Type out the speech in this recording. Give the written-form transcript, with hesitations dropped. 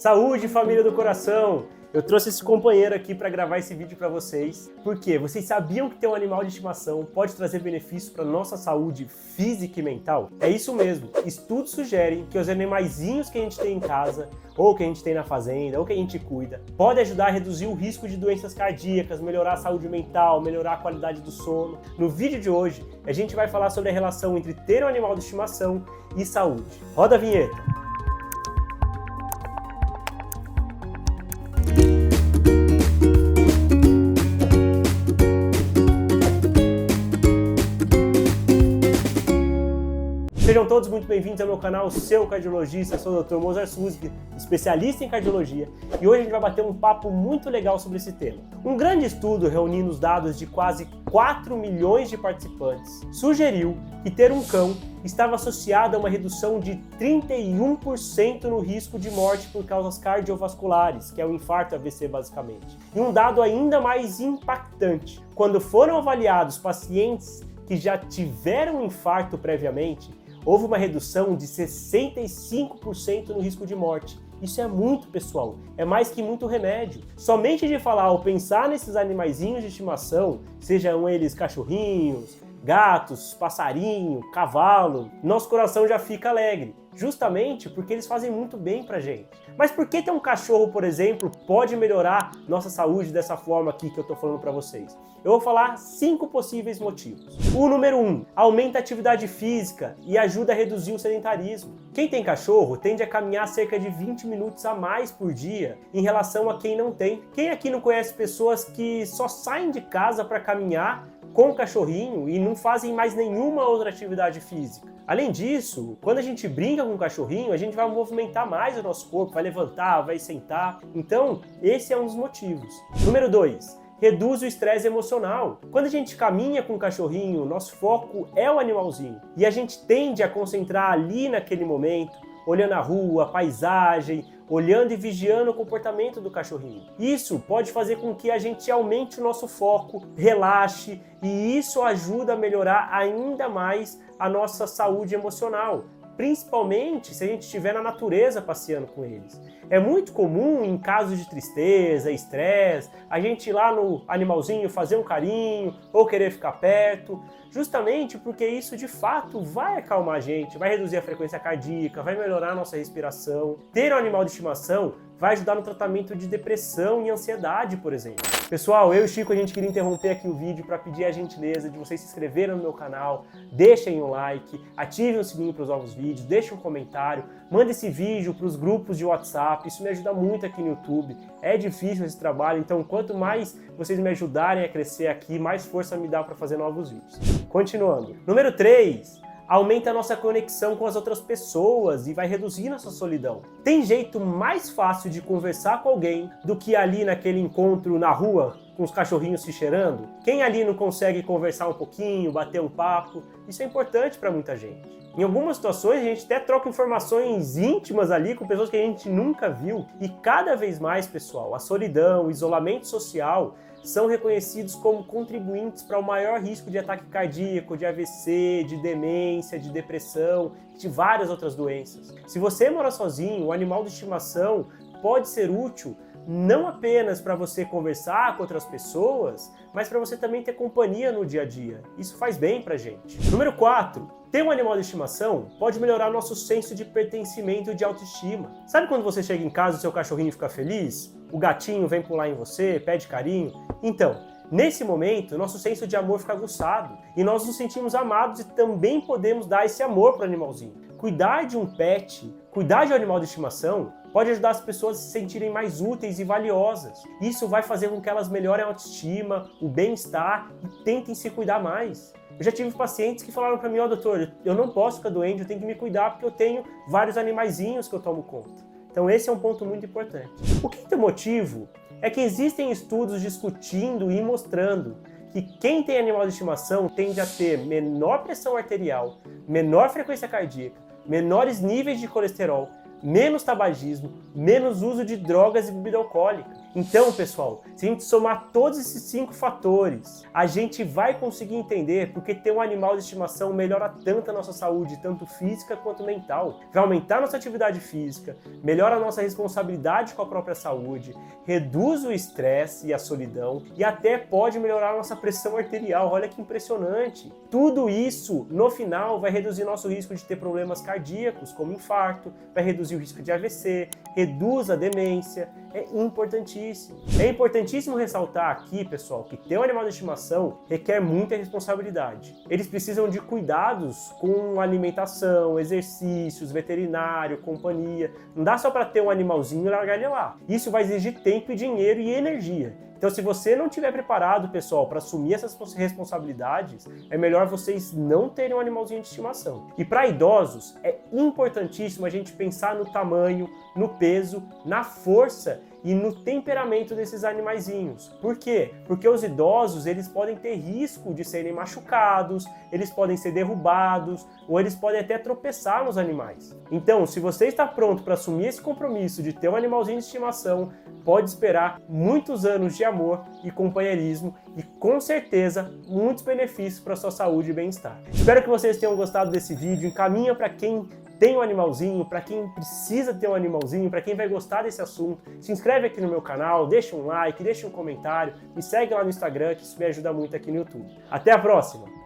Saúde, família do coração! Eu trouxe esse companheiro aqui para gravar esse vídeo para vocês, porque vocês sabiam que ter um animal de estimação pode trazer benefícios para nossa saúde física e mental? É isso mesmo, estudos sugerem que os animaizinhos que a gente tem em casa, ou que a gente tem na fazenda, ou que a gente cuida, podem ajudar a reduzir o risco de doenças cardíacas, melhorar a saúde mental, melhorar a qualidade do sono. No vídeo de hoje, a gente vai falar sobre a relação entre ter um animal de estimação e saúde. Roda a vinheta! Sejam todos muito bem-vindos ao meu canal, Seu Cardiologista. Eu sou o Dr. Mozart Susg, especialista em cardiologia, e hoje a gente vai bater um papo muito legal sobre esse tema. Um grande estudo reunindo os dados de quase 4 milhões de participantes sugeriu que ter um cão estava associado a uma redução de 31% no risco de morte por causas cardiovasculares, que é o infarto AVC basicamente. E um dado ainda mais impactante, quando foram avaliados pacientes que já tiveram infarto previamente, houve uma redução de 65% no risco de morte. Isso é muito, pessoal, é mais que muito remédio. Somente de falar ou pensar nesses animaizinhos de estimação, sejam eles cachorrinhos, gatos, passarinho, cavalo, nosso coração já fica alegre, justamente porque eles fazem muito bem pra gente. Mas por que ter um cachorro, por exemplo, pode melhorar nossa saúde dessa forma aqui que eu tô falando pra vocês? Eu vou falar 5 possíveis motivos. O número 1, aumenta a atividade física e ajuda a reduzir o sedentarismo. Quem tem cachorro tende a caminhar cerca de 20 minutos a mais por dia em relação a quem não tem. Quem aqui não conhece pessoas que só saem de casa para caminhar com o cachorrinho e não fazem mais nenhuma outra atividade física? Além disso, quando a gente brinca com o cachorrinho, a gente vai movimentar mais o nosso corpo, vai levantar, vai sentar. Então, esse é um dos motivos. Número 2, reduz o estresse emocional. Quando a gente caminha com o cachorrinho, nosso foco é o animalzinho. E a gente tende a concentrar ali naquele momento, olhando a rua, a paisagem, olhando e vigiando o comportamento do cachorrinho. Isso pode fazer com que a gente aumente o nosso foco, relaxe, e isso ajuda a melhorar ainda mais a nossa saúde emocional, principalmente se a gente estiver na natureza passeando com eles. É muito comum, em casos de tristeza, estresse, a gente ir lá no animalzinho fazer um carinho ou querer ficar perto, justamente porque isso de fato vai acalmar a gente, vai reduzir a frequência cardíaca, vai melhorar a nossa respiração. Ter um animal de estimação vai ajudar no tratamento de depressão e ansiedade, por exemplo. Pessoal, eu e o Chico, a gente queria interromper aqui o vídeo para pedir a gentileza de vocês se inscreverem no meu canal, deixem um like, ativem o sininho para os novos vídeos, deixem um comentário, mandem esse vídeo para os grupos de WhatsApp, isso me ajuda muito aqui no YouTube. É difícil esse trabalho, então quanto mais vocês me ajudarem a crescer aqui, mais força me dá para fazer novos vídeos. Continuando. Número 3. Aumenta a nossa conexão com as outras pessoas e vai reduzir nossa solidão. Tem jeito mais fácil de conversar com alguém do que ali naquele encontro na rua, com os cachorrinhos se cheirando? Quem ali não consegue conversar um pouquinho, bater um papo? Isso é importante para muita gente. Em algumas situações a gente até troca informações íntimas ali com pessoas que a gente nunca viu. E cada vez mais, pessoal, a solidão, o isolamento social são reconhecidos como contribuintes para o maior risco de ataque cardíaco, de AVC, de demência, de depressão, de várias outras doenças. Se você mora sozinho, o animal de estimação pode ser útil não apenas para você conversar com outras pessoas, mas para você também ter companhia no dia a dia. Isso faz bem pra gente. Número 4. Ter um animal de estimação pode melhorar nosso senso de pertencimento e de autoestima. Sabe quando você chega em casa e seu cachorrinho fica feliz? O gatinho vem pular em você, pede carinho? Então, nesse momento, nosso senso de amor fica aguçado e nós nos sentimos amados e também podemos dar esse amor para o animalzinho. Cuidar de um pet, cuidar de um animal de estimação, pode ajudar as pessoas a se sentirem mais úteis e valiosas. Isso vai fazer com que elas melhorem a autoestima, o bem-estar e tentem se cuidar mais. Eu já tive pacientes que falaram para mim, doutor, eu não posso ficar doente, eu tenho que me cuidar porque eu tenho vários animaizinhos que eu tomo conta. Então esse é um ponto muito importante. O quinto motivo é que existem estudos discutindo e mostrando que quem tem animal de estimação tende a ter menor pressão arterial, menor frequência cardíaca, menores níveis de colesterol, menos tabagismo, menos uso de drogas e bebida alcoólica. Então, pessoal, se a gente somar todos esses 5 fatores, a gente vai conseguir entender porque ter um animal de estimação melhora tanto a nossa saúde, tanto física quanto mental. Vai aumentar a nossa atividade física, melhora a nossa responsabilidade com a própria saúde, reduz o estresse e a solidão e até pode melhorar a nossa pressão arterial. Olha que impressionante! Tudo isso, no final, vai reduzir nosso risco de ter problemas cardíacos, como infarto, vai reduzir o risco de AVC, reduz a demência. É importantíssimo. É importantíssimo ressaltar aqui, pessoal, que ter um animal de estimação requer muita responsabilidade. Eles precisam de cuidados com alimentação, exercícios, veterinário, companhia. Não dá só para ter um animalzinho e largar ele lá. Isso vai exigir tempo e dinheiro e energia. Então, se você não estiver preparado, pessoal, para assumir essas responsabilidades, é melhor vocês não terem um animalzinho de estimação. E para idosos, é importantíssimo a gente pensar no tamanho, no peso, na força e no temperamento desses animaizinhos. Por quê? Porque os idosos, eles podem ter risco de serem machucados, eles podem ser derrubados, ou eles podem até tropeçar nos animais. Então, se você está pronto para assumir esse compromisso de ter um animalzinho de estimação, pode esperar muitos anos de amor e companheirismo e, com certeza, muitos benefícios para a sua saúde e bem-estar. Espero que vocês tenham gostado desse vídeo. Encaminha para quem tem um animalzinho, para quem precisa ter um animalzinho, para quem vai gostar desse assunto. Se inscreve aqui no meu canal, deixa um like, deixa um comentário, me segue lá no Instagram, que isso me ajuda muito aqui no YouTube. Até a próxima!